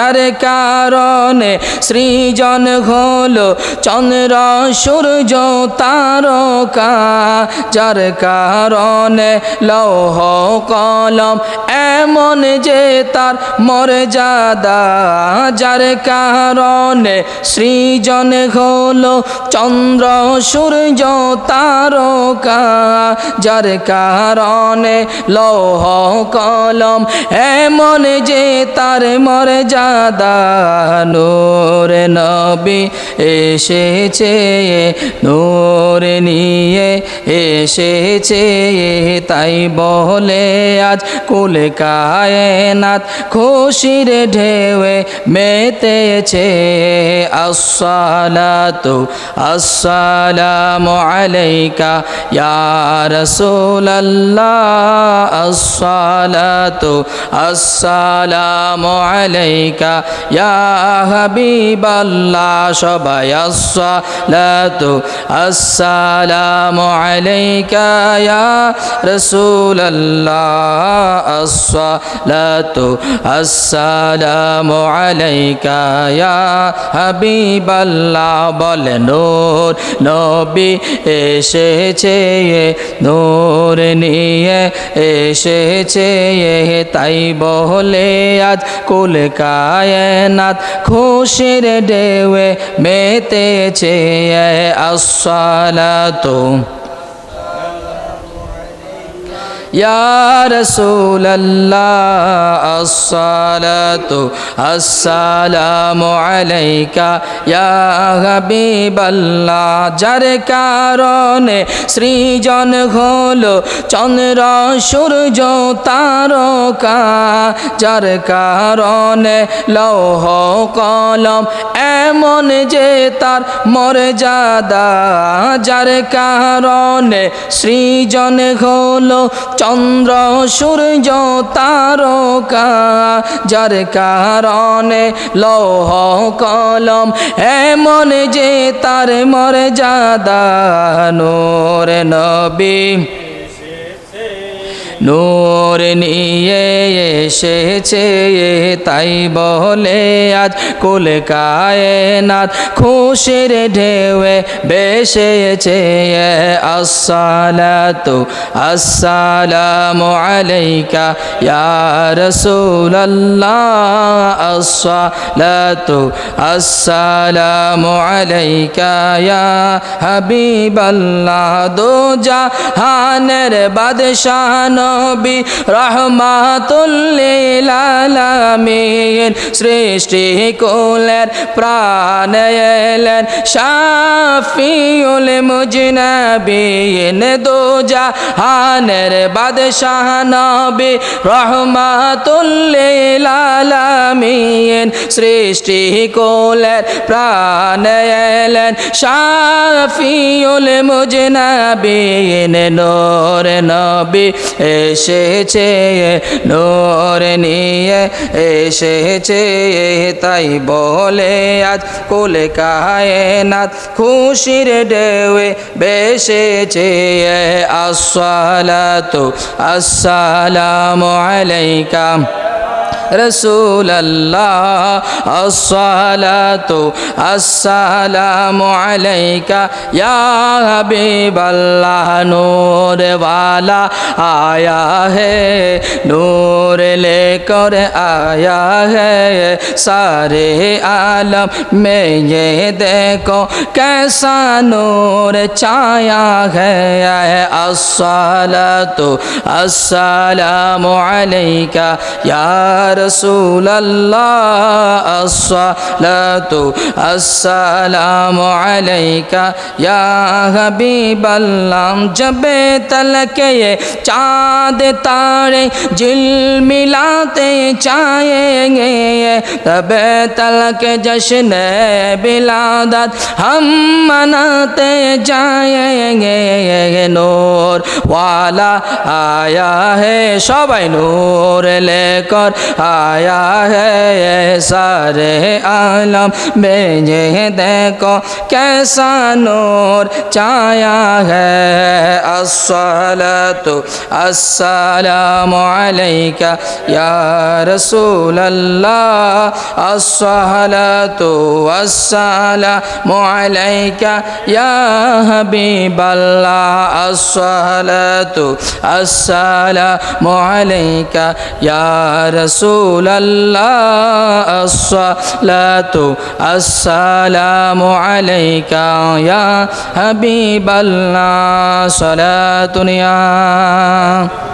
যার কারণে সৃজন হলো চন্দ্র সূর্য তারকা, যার কারণে লৌহ কলম এমন যে তার মর্যাদা, যার কারণে সৃজন হলো চন্দ্র সূর্য তারকা, যার কারণে লৌহ কলম এমন যে তার মর্যাদা। নূর নবী এসেছে, নূর নিয়ে এসেছে, তাই বলে আজ কুল কায়নাত খুশির ঢেউয়ে মেতেছে। আসসালাতু আসসালামু আলাইকা ইয়া রাসূলাল্লাহ, আসসালাতু আসসালামু আলাইকা ইয়া হাবিবাল্লাহ। সবাই আসসালাতু আসসালামু আলাইকা ইয়া রাসূলাল্লাহ, আসসালাতু আসসালামু আলাইকা ইয়া হাবিবাল্লাহ। বলে নূর নবী এসেছে, নূর নিয়ে এসেছে, তাই বলে আজ কুল কায়নাত খুশির ঢেউয়ে মেতেছে। আসসালাতু ইয়া রাসূলাল্লাহ, আসসালাতু আসসালামু আলাইকা ইয়া হাবিবাল্লাহ। যার কারণে সৃজন হলো চন্দ্র সূর্য তারকা, যার কারণে লৌহ কলম এমন যে তার মর্যাদা, যার কারণে সৃজন হলো চন্দ্র সূর্য তারকা, যার কারণে লৌহ কলম এমন যে তার মর্যাদা। নূর নবী নূর নিয়ে এসেছে, তাই বলে আজ কুল কায়নাত খুশির ঢেউয়ে ভেসেছে। আসসালাতু আসসালামু আলাইকা ইয়া রাসূলাল্লাহ, আসসালাতু আসসালামু আলাইকা ইয়া হাবিবাল্লাহ। দো জাহানের বাদশাহ নবী রহমাতুল লিল আলামিন, সৃষ্টি কুলের প্রাণ এলেন শাফিউল মুজনাবিন। দো জাহানের বাদশাহ নবী রহমাতুল লিল আলামিন, সৃষ্টি কুলের প্রাণ এলেন শাফিউল মুজনাবিন। নূর নবী এসেছে, নূর নিয়ে এসেছে, তাই বলে আজ কুল কায়নাত খুশির ঢেউয়ে ভেসেছে। আসসালাতু আসসালামু আলাইকা রাসূলাল্লাহ, আসসালাতু আসসালামু আলাইকা ইয়া হাবিবাল্লাহ। নূর वाला आया है, नूर लेकर आया है, सारे आलम में ये देखो कैसा नूर छाया है। अस्सलातु अस्सलामु अलैका या रसूल अल्लाह, अस्सलातु अस्सलामु अलैका या हबीब अल्लाह। जब तलक ये चाँद तारे झिलमिलाते जाएंगे, तब तलक जश्न बिलादत हम मनाते जाएंगे। नूर वाला आया है, सबाई नूर लेकर आया है ये सारे आलम भेजे देखो कैसा नूर छाया है अस्सलातु अस्सलामु अलैका या रसूल अल्लाह अस्सलातु अस्सलामु अलैका या हबीब अल्लाह अस्सलातु अस्सलामु अलैका या रसूल अल्लाह अस्सलातु अस्सलामु अलैका या हबीब अल्लाह सलातुन या